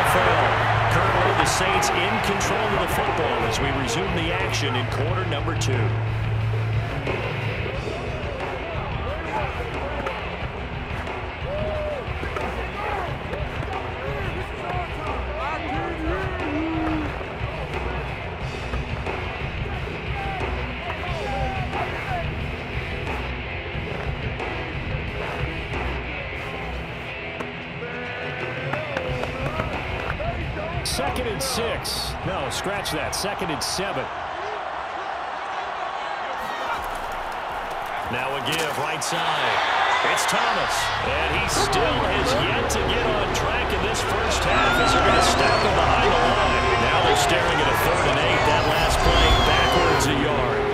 NFL. Currently, the Saints in control of the football as we resume the action in quarter number 2. Second and 6. No, scratch that. Second and 7. Now a give right side. It's Thomas. And he still has yet to get on track in this first half as they're going to stop him behind the line. Now they're staring at a 3rd and 8. That last play backwards a yard.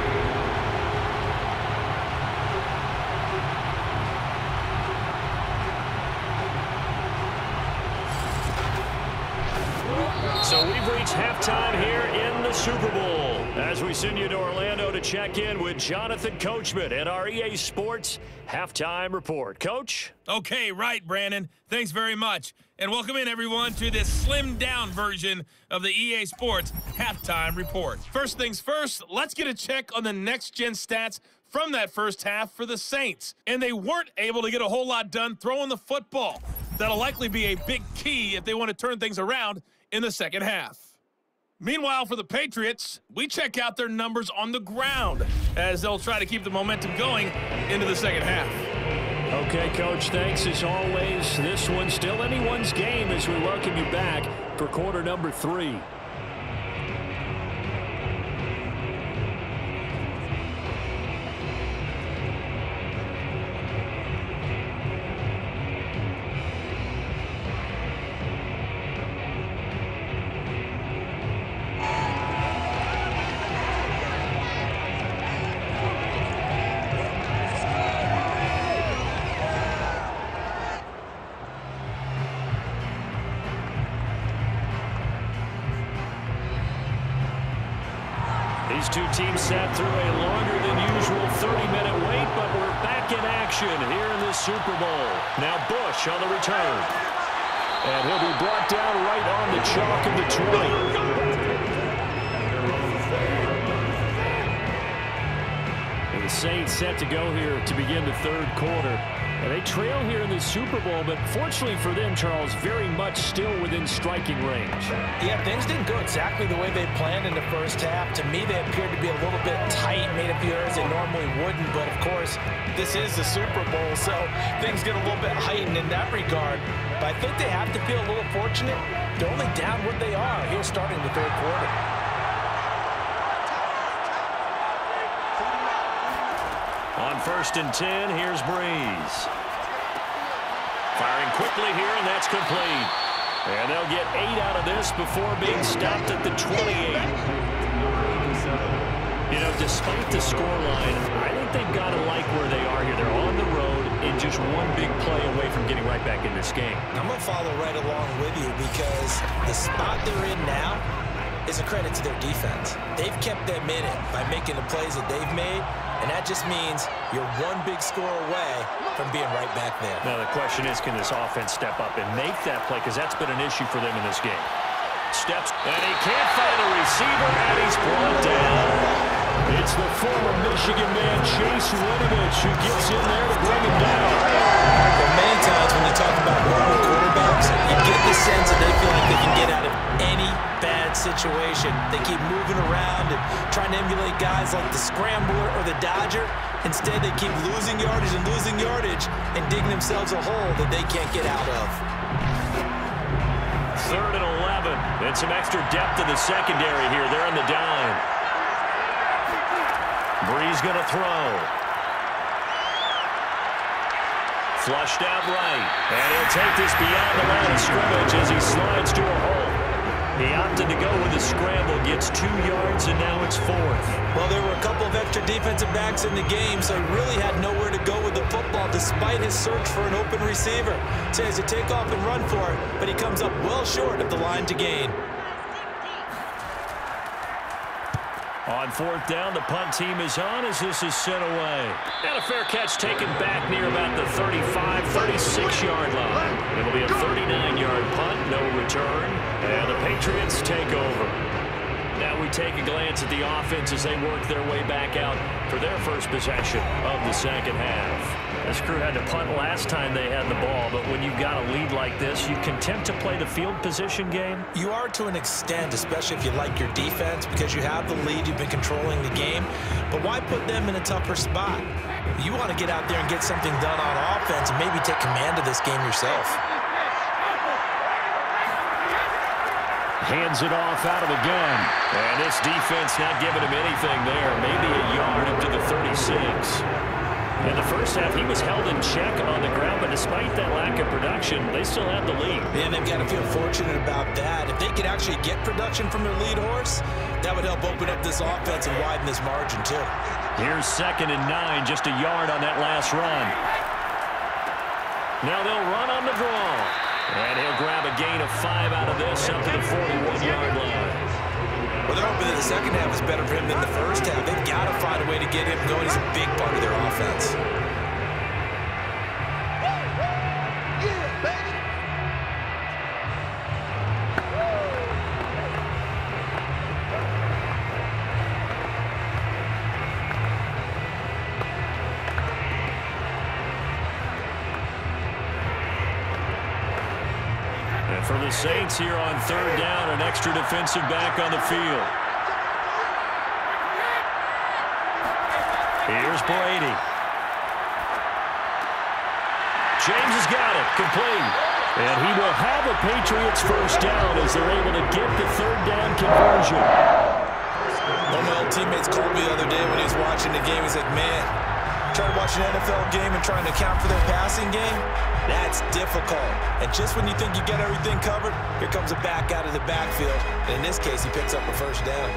So we've reached halftime here in the Super Bowl as we send you to Orlando to check in with Jonathan Coachman at our EA Sports Halftime Report. Coach? Okay, right, Brandon. Thanks very much. And welcome in, everyone, to this slimmed-down version of the EA Sports Halftime Report. First things first, let's get a check on the next-gen stats from that first half for the Saints. And they weren't able to get a whole lot done throwing the football. That'll likely be a big key if they want to turn things around in the second half. Meanwhile, for the Patriots, we check out their numbers on the ground as they'll try to keep the momentum going into the second half. Okay, Coach, thanks as always. This one's still anyone's game as we welcome you back for quarter number 3. These two teams sat through a longer than usual 30-minute wait, but we're back in action here in the Super Bowl. Now Bush on the return. And he'll be brought down right on the chalk of the 20. And the Saints set to go here to begin the 3rd quarter. And they trail here in the Super Bowl, but fortunately for them, Charles, very much still within striking range. Yeah, things didn't go exactly the way they planned in the first half. To me, they appeared to be a little bit tight, made a few errors they normally wouldn't. But, of course, this is the Super Bowl, so things get a little bit heightened in that regard. But I think they have to feel a little fortunate. They're only down what they are here starting the 3rd quarter. On 1st and 10, here's Brees. Firing quickly here, and that's complete. And they'll get 8 out of this before being stopped at the 28. You know, despite the scoreline, I think they've got to like where they are here. They're on the road and just one big play away from getting right back in this game. I'm going to follow right along with you because the spot they're in now is a credit to their defense. They've kept them in it by making the plays that they've made, and that just means you're one big score away from being right back there. Now the question is, can this offense step up and make that play? Because that's been an issue for them in this game. Steps, and he can't find a receiver, and he's brought down. It's the former Michigan man, Chase Winovich, who gets in there to bring him down. Well, many times when you talk about mobile quarterbacks, you get the sense that they feel like they can get out of any bad situation. They keep moving around and trying to emulate guys like the Scrambler or the Dodger. Instead, they keep losing yardage and digging themselves a hole that they can't get out of. 3rd and 11. And some extra depth in the secondary here. They're on the dime. Brees going to throw. Flushed out right. And he'll take this beyond the line of scrimmage as he slides to a hole. He opted to go with a scramble, gets 2 yards, and now it's 4th. Well, there were a couple of extra defensive backs in the game, so he really had nowhere to go with the football despite his search for an open receiver. So he has to take off and run for it, but he comes up well short of the line to gain. On 4th down, the punt team is on as this is sent away. And a fair catch taken back near about the 35, 36-yard line. It'll be a 39-yard punt, no return. And the Patriots take over. Now we take a glance at the offense as they work their way back out for their first possession of the second half. This crew had to punt last time they had the ball, but when you've got a lead like this, you content to play the field position game? You are to an extent, especially if you like your defense, because you have the lead, you've been controlling the game. But why put them in a tougher spot? You want to get out there and get something done on offense and maybe take command of this game yourself. Hands it off out of the gun. And this defense not giving him anything there. Maybe a yard up to the 36. In the first half, he was held in check on the ground, but despite that lack of production, they still have the lead. And they've got to feel fortunate about that. If they could actually get production from their lead horse, that would help open up this offense and widen this margin, too. Here's 2nd and 9, just a yard on that last run. Now they'll run on the draw. And he'll grab a gain of 5 out of this up to the 41-yard line. Well, they're hoping that the second half is better for him than the first half. They've got to find a way to get him going. He's a big part of their offense. For the Saints here on 3rd down, an extra defensive back on the field. Here's Brady. James has got it, complete. And he will have a Patriots first down as they're able to get the 3rd down conversion. One of my old teammates called me the other day when he was watching the game. He's like, man, trying to watch an NFL game and trying to account for their passing game, that's difficult. And just when you think you got everything covered, here comes a back out of the backfield. And in this case, he picks up a first down.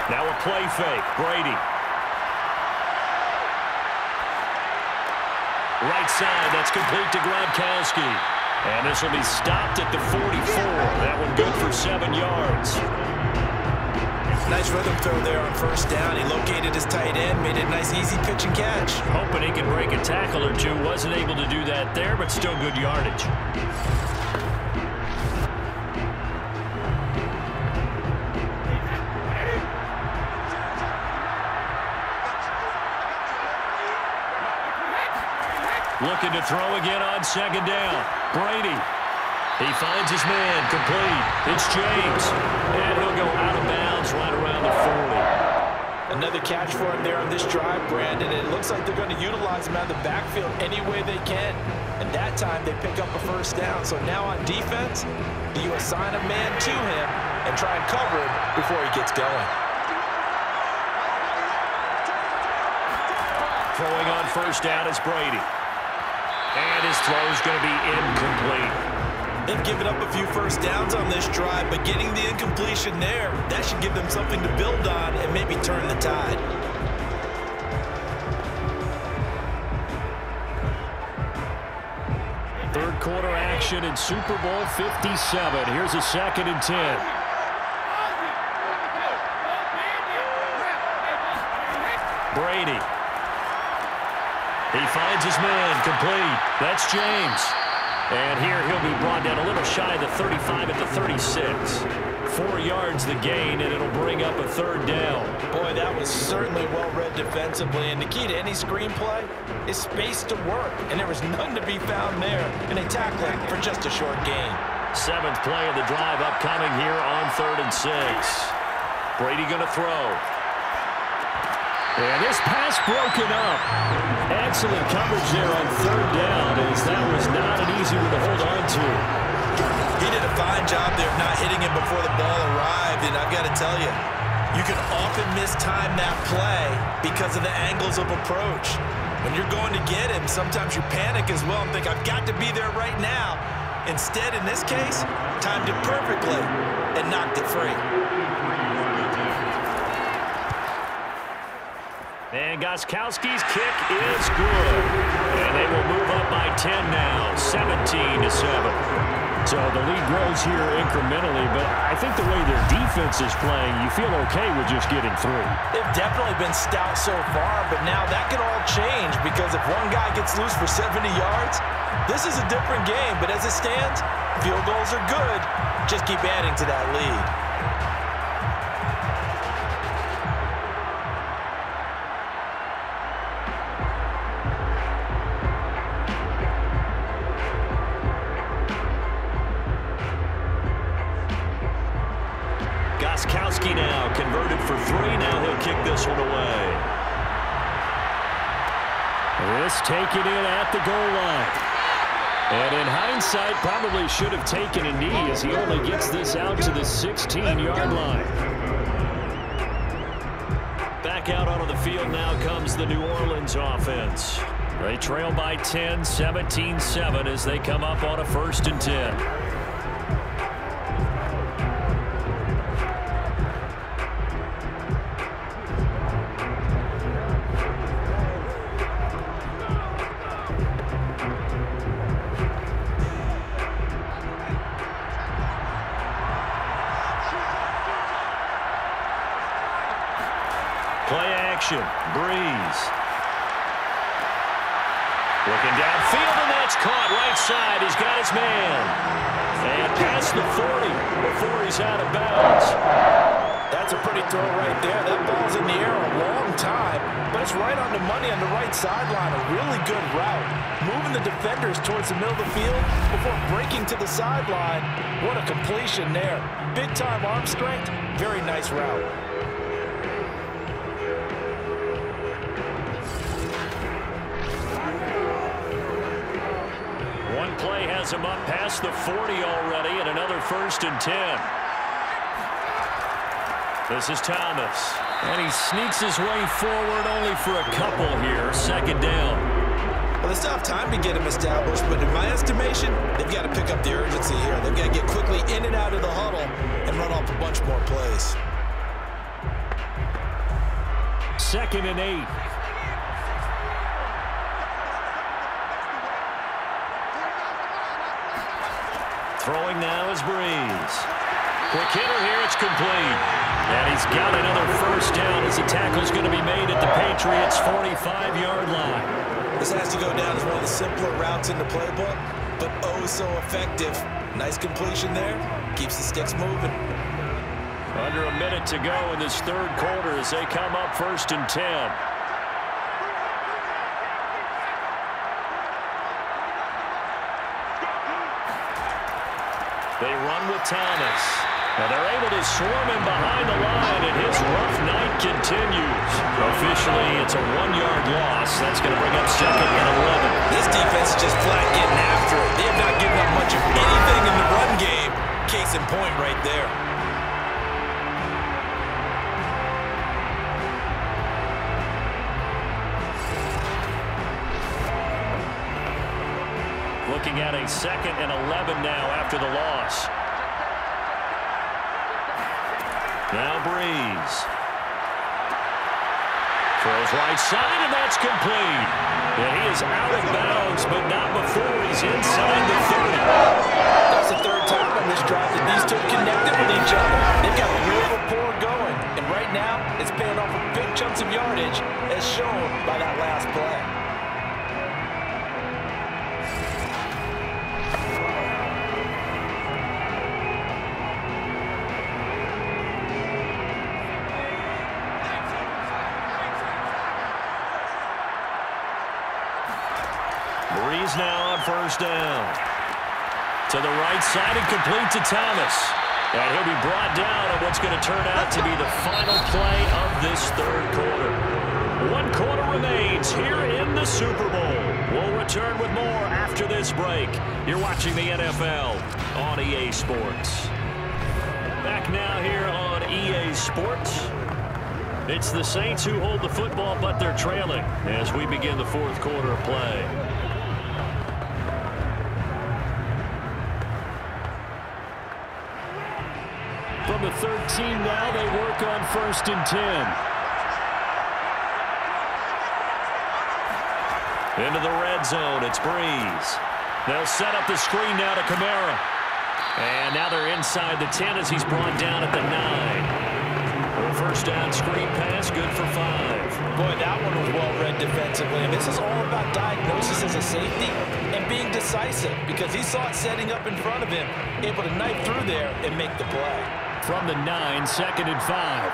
Now a play fake. Brady. Right side, that's complete to Gronkowski. And this will be stopped at the 44. That one good for 7 yards. Nice rhythm throw there on first down. He located his tight end, made it a nice easy pitch and catch. Hoping he could break a tackle or two. Wasn't able to do that there, but still good yardage. Looking to throw again on 2nd down. Brady. He finds his man, complete. It's James. And he'll go out of bounds right around the 40. Another catch for him there on this drive, Brandon. It looks like they're going to utilize him out of the backfield any way they can. And that time they pick up a first down. So now on defense, do you assign a man to him and try and cover him before he gets going? Throwing on first down is Brady. And his throw is going to be incomplete. They've given up a few first downs on this drive, but getting the incompletion there, that should give them something to build on and maybe turn the tide. Third quarter action in Super Bowl 57. Here's a 2nd and 10. Brady. He finds his man, complete. That's James. And here he'll be brought down a little shy of the 35 at the 36. 4 yards the gain, and it'll bring up a 3rd down. Boy, that was certainly well-read defensively. And the key to any screenplay is space to work. And there was none to be found there. And they tackle it for just a short gain. 7th play of the drive upcoming here on 3rd and 6. Brady going to throw. And this pass broken up. Excellent coverage there on 3rd down, as that was not an easy one to hold on to. He did a fine job there of not hitting him before the ball arrived, and I've got to tell you, you can often mistime that play because of the angles of approach. When you're going to get him, sometimes you panic as well and think, I've got to be there right now. Instead, in this case, timed it perfectly and knocked it free. And Gostkowski's kick is good. And they will move up by 10 now, 17-7. So the lead grows here incrementally, but I think the way their defense is playing, you feel okay with just getting through. They've definitely been stout so far, but now that could all change because if one guy gets loose for 70 yards, this is a different game. But as it stands, field goals are good. Just keep adding to that lead. Now converted for 3. Now he'll kick this one away. This taken in at the goal line. And in hindsight, probably should have taken a knee as he only gets this out to the 16-yard line. Back out onto the field now comes the New Orleans offense. They trail by 10, 17-7 as they come up on a 1st and 10. Brees. Looking downfield, and that's caught right side. He's got his man. And past the 40 before he's out of bounds. That's a pretty throw right there. That ball's in the air a long time, but it's right on the money on the right sideline. A really good route. Moving the defenders towards the middle of the field before breaking to the sideline. What a completion there. Big-time arm strength. Very nice route. Play has him up past the 40 already, and another 1st and 10. This is Thomas, and he sneaks his way forward only for a couple here. 2nd down. Well, they still have time to get him established, but in my estimation, they've got to pick up the urgency here. They've got to get quickly in and out of the huddle and run off a bunch more plays. 2nd and 8. Throwing now is Brees. Quick hitter here, it's complete. And he's got another 1st down as the tackle's going to be made at the Patriots' 45-yard line. This has to go down as one of the simpler routes in the playbook, but oh so effective. Nice completion there. Keeps the sticks moving. Under a minute to go in this 3rd quarter as they come up 1st and 10. They run with Thomas. And they're able to swarm him behind the line, and his rough night continues. Officially, it's a 1-yard loss. That's going to bring up 2nd and 11. This defense is just flat getting after it. They have not given up much of anything in the run game. Case in point right there. Looking at a 2nd and 11 now after the loss. Now Brees. Throws right side, and that's complete. And he is out of bounds, but not before he's inside the 30. That's the 3rd time on this drive that these two have connected with each other. They've got a real rapport going. And right now, it's paying off with big chunks of yardage, as shown by that last play. Brees now on 1st down. To the right side and complete to Thomas. And he'll be brought down on what's going to turn out to be the final play of this 3rd quarter. 1 quarter remains here in the Super Bowl. We'll return with more after this break. You're watching the NFL on EA Sports. Back now here on EA Sports. It's the Saints who hold the football, but they're trailing as we begin the 4th quarter of play. From the 13 now, they work on 1st and 10. Into the red zone, it's Brees. They'll set up the screen now to Kamara. And now they're inside the 10 as he's brought down at the 9. First down screen pass, good for 5. Boy, that one was well-read defensively. And this is all about diagnosis as a safety and being decisive because he saw it setting up in front of him, able to knife through there and make the play. From the 9, 2nd and 5.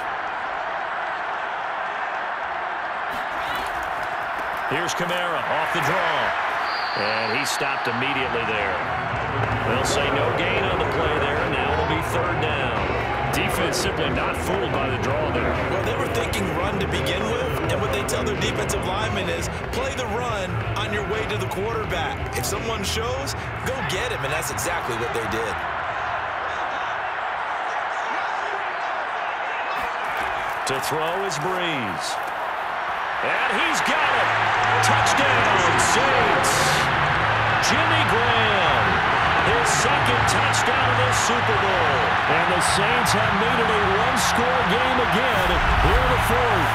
Here's Kamara off the draw. And he stopped immediately there. They'll say no gain on the play there, and now it'll be 3rd down. Defense simply not fooled by the draw there. Well, they were thinking run to begin with, and what they tell their defensive linemen is play the run on your way to the quarterback. If someone shows, go get him, and that's exactly what they did. To throw is Brees. And he's got it. Touchdown, Saints. Jimmy Graham. His 2nd touchdown of the Super Bowl. And the Saints have made it a one-score game again here in the 4th.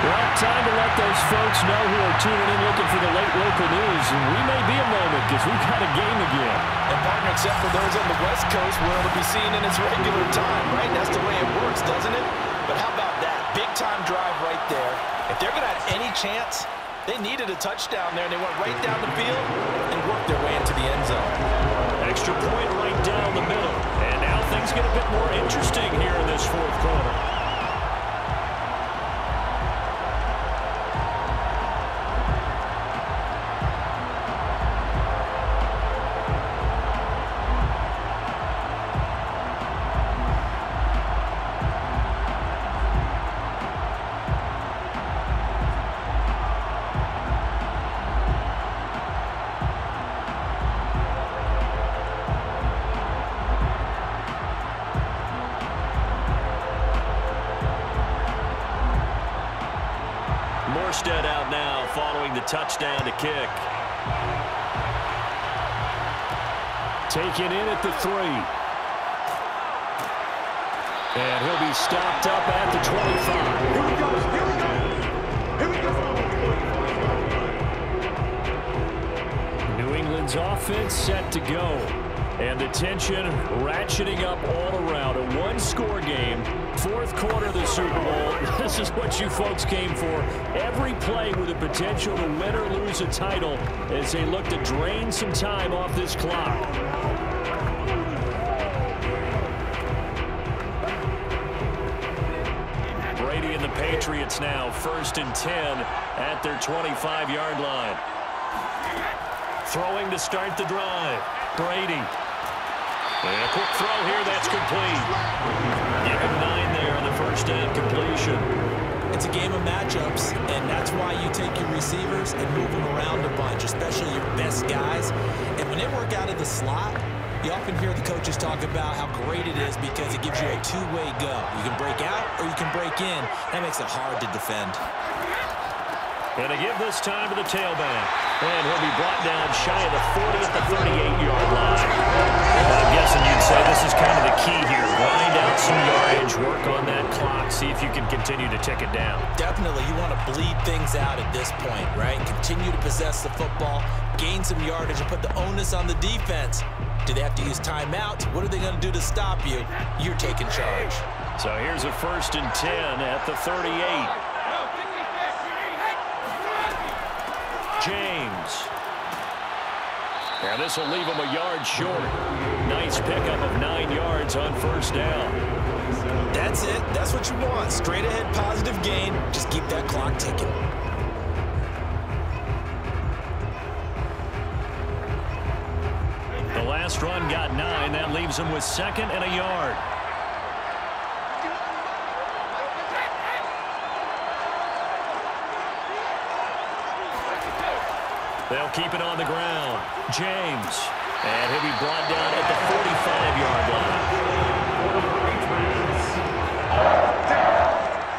Well, time to let those folks know who are tuning in looking for the late local news. And we may be a moment because we've got a game again. And partner, except for those on the West Coast where it'll be seen in its regular time, right? That's the way it works, doesn't it? But how about that? Big-time drive right there. If they're going to have any chance, they needed a touchdown there, and they went right down the field and worked their way into the end zone. Extra point right down the middle. And now things get a bit more interesting here in this 4th quarter. Out now following the touchdown to kick. Taken in at the 3. And he'll be stopped up at the 25. New England's offense set to go. And the tension ratcheting up all around. A one-score game. 4th quarter of the Super Bowl. This is what you folks came for. Every play with the potential to win or lose a title as they look to drain some time off this clock. Brady and the Patriots now 1st and 10 at their 25-yard line. Throwing to start the drive. Brady. And a quick throw here, that's complete. Give him 9 there on the 1st down completion. It's a game of matchups, and that's why you take your receivers and move them around a bunch, especially your best guys. And when they work out of the slot, you often hear the coaches talk about how great it is because it gives you a two-way go. You can break out or you can break in. That makes it hard to defend. And to give this time to the tailback. And he'll be brought down shy of the 40 at the 38-yard line. I'm guessing you'd say this is kind of the key here. Grind out some yardage, work on that clock, see if you can continue to tick it down. Definitely, you want to bleed things out at this point, right? Continue to possess the football, gain some yardage, and put the onus on the defense. Do they have to use timeouts? What are they going to do to stop you? You're taking charge. So here's a 1st and 10 at the 38. James. And this will leave him a yard short. Nice pickup of 9 yards on 1st down. That's it. That's what you want. Straight ahead positive gain. Just keep that clock ticking. The last run got 9. That leaves him with 2nd and a yard. They'll keep it on the ground. James. And he'll be brought down at the 45-yard line.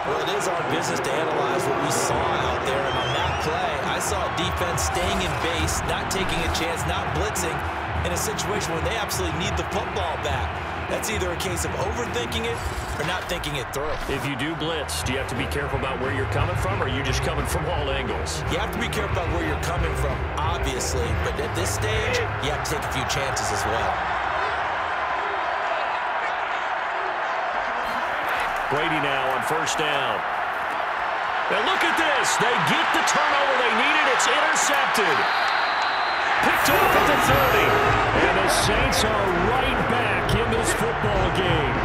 Well, it is our business to analyze what we saw out there. And on that play, I saw a defense staying in base, not taking a chance, not blitzing, in a situation where they absolutely need the football back. That's either a case of overthinking it or not thinking it through. If you do blitz, do you have to be careful about where you're coming from, or are you just coming from all angles? You have to be careful about where you're coming from, obviously. But at this stage, you have to take a few chances as well. Brady now on first down. And look at this. They get the turnover they needed. It's intercepted. Picked off at the 30. And the Saints are right back in this football game.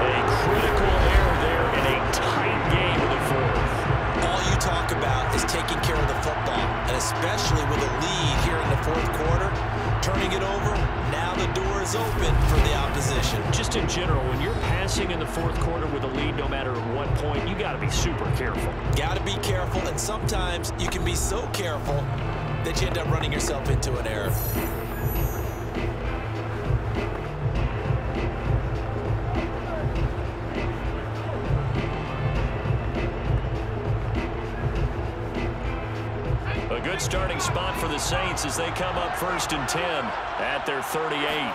A critical error there in a tight game in the fourth. All you talk about is taking care of the football, and especially with a lead here in the fourth quarter, turning it over, now the door is open for the opposition. Just in general, when you're passing in the fourth quarter with a lead, no matter at what point, you got to be super careful. Got to be careful, and sometimes you can be so careful that you end up running yourself into an error. A good starting spot for the Saints as they come up 1st and 10 at their 38.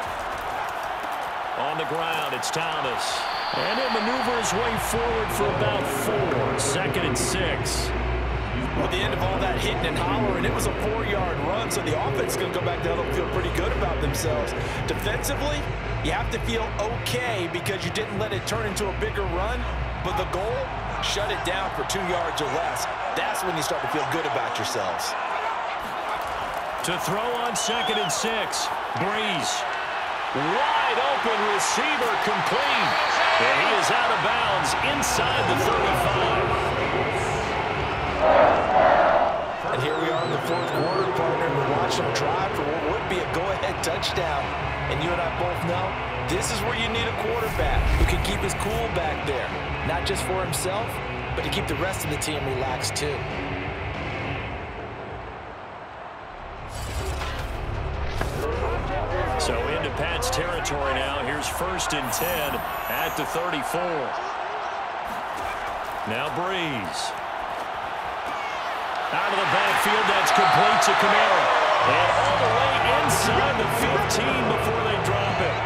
On the ground, it's Thomas. And he'll maneuver his way forward for about 4. 2nd and 6. At the end of all that hitting and hollering, it was a 4-yard run, so the offense is going to go back down and feel pretty good about themselves. Defensively, you have to feel okay because you didn't let it turn into a bigger run, but the goal, shut it down for 2 yards or less. That's when you start to feel good about yourselves. To throw on 2nd and 6, Brees. Wide open receiver complete. And he is out of bounds inside the 35. And here we are in the fourth quarter, partner, and we're watching them drive for what would be a go-ahead touchdown. And you and I both know this is where you need a quarterback who can keep his cool back there. Not just for himself, but to keep the rest of the team relaxed too. So into Pat's territory now. Here's 1st and 10 at the 34. Now Brees. Out of the backfield, that's complete to Kamara. And all the way inside the 15 before they drop it.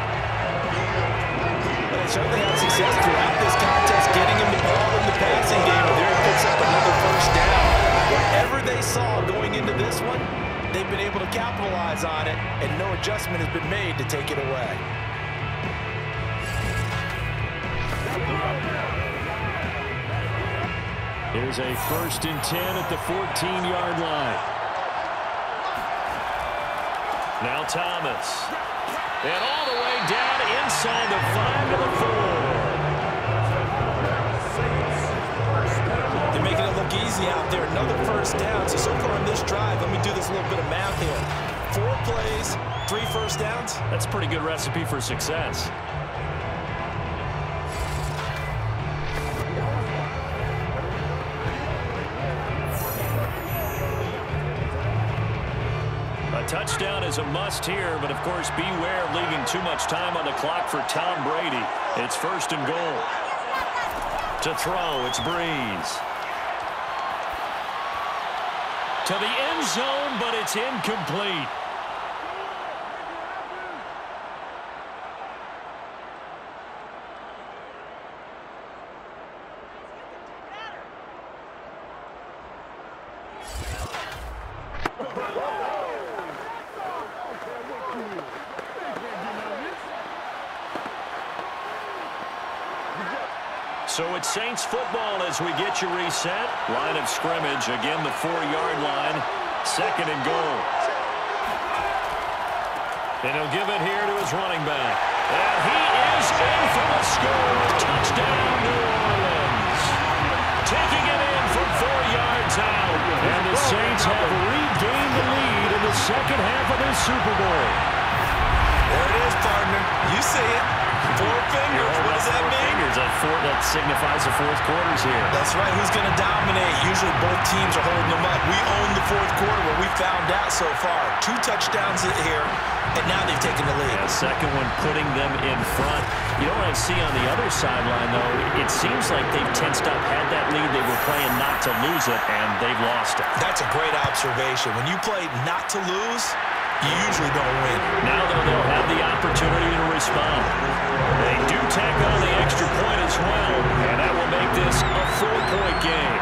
They certainly had success throughout this contest, getting him the ball in the passing game, and there he picks up another 1st down. Whatever they saw going into this one, they've been able to capitalize on it, and no adjustment has been made to take it away. Here's a 1st and 10 at the 14-yard line. Now Thomas. And all the way down inside the 5 to the 4. They're making it look easy out there. Another 1st down. So far on this drive, let me do this little bit of math here. 4 plays, 3 1st downs. That's a pretty good recipe for success. A touchdown is a must here, but of course beware of leaving too much time on the clock for Tom Brady. It's 1st and goal. To throw, it's Brees. To the end zone, but it's incomplete. So it's Saints football as we get you reset. Line of scrimmage, again the 4-yard line. 2nd and goal. And he'll give it here to his running back. And he is in for the score. Touchdown, New Orleans. Taking it in from 4 yards out. And the Saints have regained the lead in the 2nd half of this Super Bowl. There it is, partner. You see it. 4 fingers. What does that mean? That signifies the fourth quarters here. That's right. Who's going to dominate? Usually both teams are holding them up. We own the fourth quarter, what we found out so far. 2 touchdowns here, and now they've taken the lead. The second one putting them in front. You know what I see on the other sideline, though? It seems like they've tensed up, had that lead. They were playing not to lose it, and they've lost it. That's a great observation. When you play not to lose, you usually don't win. Now, though, they'll have the opportunity to respond. They do tack on the extra point as well, and that will make this a 4-point game.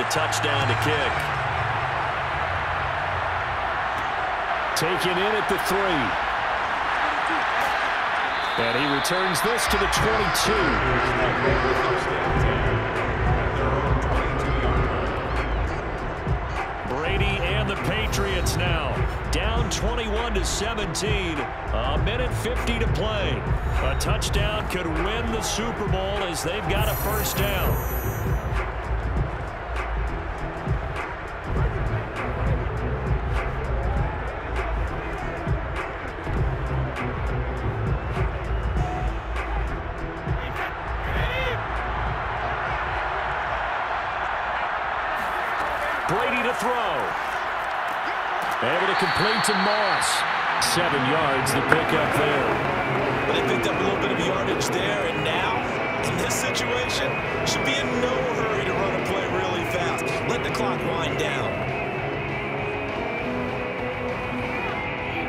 touchdown to kick. Taken in at the 3. And he returns this to the 22. Brady and the Patriots now down 21-17. A minute 50 to play. A touchdown could win the Super Bowl as they've got a first down. Brady to throw. Able to complete to Moss. 7 yards the pickup there. But they picked up a little bit of yardage there, and now, in this situation, should be in no hurry to run a play really fast. Let the clock wind down.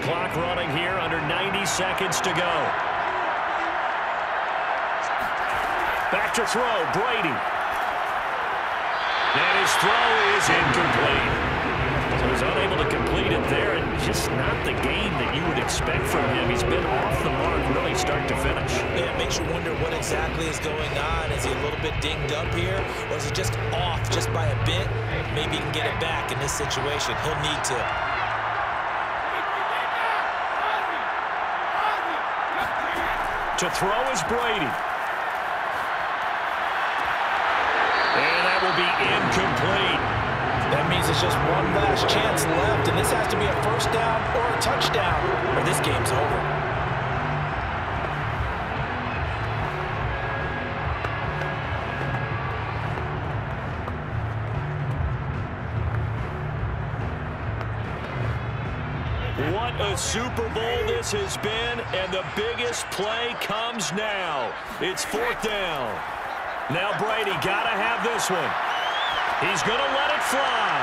Clock running here under 90 seconds to go. Back to throw, Brady. And his throw is incomplete. So he's unable to complete it there, and just not the game that you would expect from him. He's been off the mark really start to finish. Yeah, it makes you wonder what exactly is going on. Is he a little bit dinged up here, or is he just off just by a bit? Maybe he can get it back in this situation. He'll need to. To throw is Brady. And that will be incomplete. That means it's just one last chance left, and this has to be a first down or a touchdown, or this game's over. What a Super Bowl this has been, and the biggest play comes now. It's 4th down. Now Brady got to have this one. He's going to let it fly.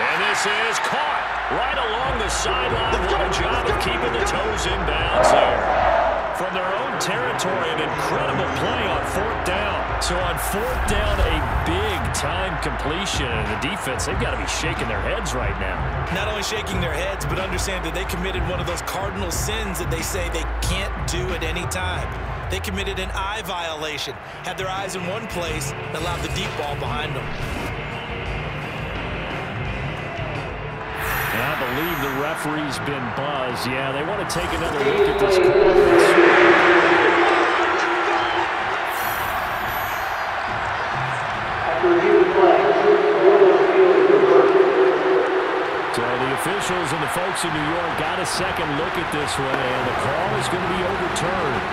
And this is caught right along the sideline. What a job of keeping the toes in bounds there. From their own territory, an incredible play on 4th down. So on 4th down, a big-time completion. And the defense, they've got to be shaking their heads right now. Not only shaking their heads, but understand that they committed one of those cardinal sins that they say they can't do at any time. They committed an eye violation, had their eyes in one place, and allowed the deep ball behind them. And I believe the referee's been buzzed. Yeah, they want to take another look at this. So the officials and the folks in New York got a second look at this one, and the call is going to be overturned.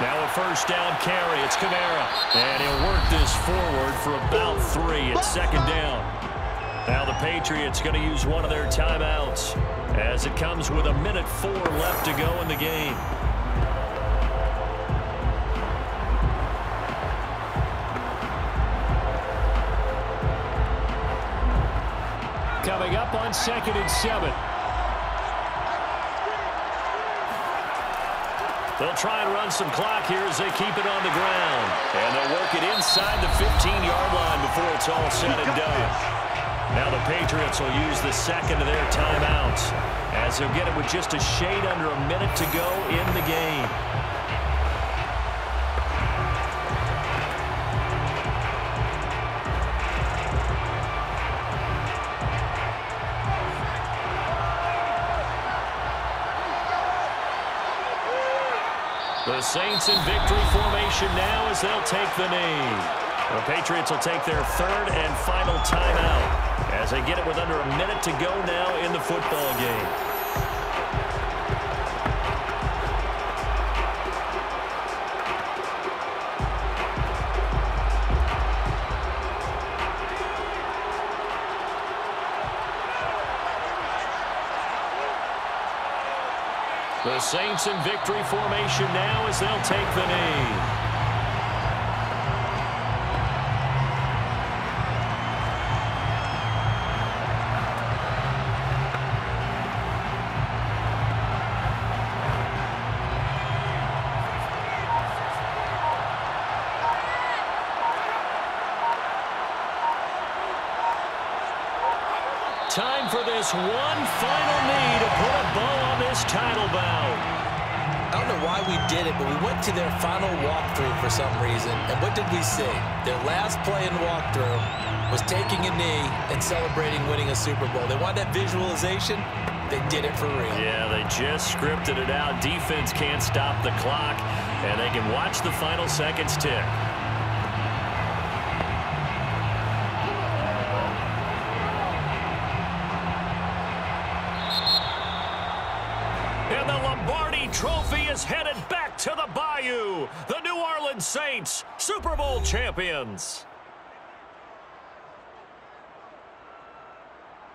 Now a first down carry. It's Kamara. And he'll work this forward for about 3. It's 2nd down. Now the Patriots going to use one of their timeouts as it comes with 1:04 left to go in the game. Coming up on 2nd and 7. They'll try and run some clock here as they keep it on the ground. And they'll work it inside the 15-yard line before it's all said and done. Now the Patriots will use the 2nd of their timeouts as they'll get it with just a shade under a minute to go in the game. The Saints in victory formation now as they'll take the knee. The Patriots will take their 3rd and final timeout as they get it with under a minute to go now in the football game. The Saints in victory formation now as they'll take the knee. time for this one final knee to put a bow on this title bout. I don't know why we did it, but we went to their final walkthrough for some reason. And what did we see? Their last play in walkthrough was taking a knee and celebrating winning a Super Bowl. They wanted that visualization. They did it for real. Yeah, they just scripted it out. Defense can't stop the clock, and they can watch the final seconds tick. And the Lombardi Trophy is headed back to the Bayou. The New Orleans Saints, Super Bowl champions.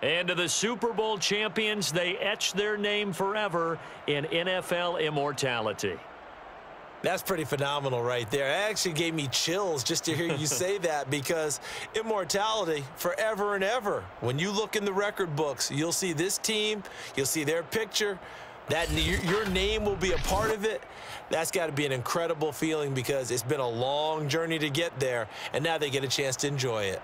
And to the Super Bowl champions, they etch their name forever in NFL immortality. That's pretty phenomenal right there. It actually gave me chills just to hear you say that, because immortality forever and ever. When you look in the record books, you'll see this team, you'll see their picture. That your name will be a part of it. That's got to be an incredible feeling, because it's been a long journey to get there, and now they get a chance to enjoy it.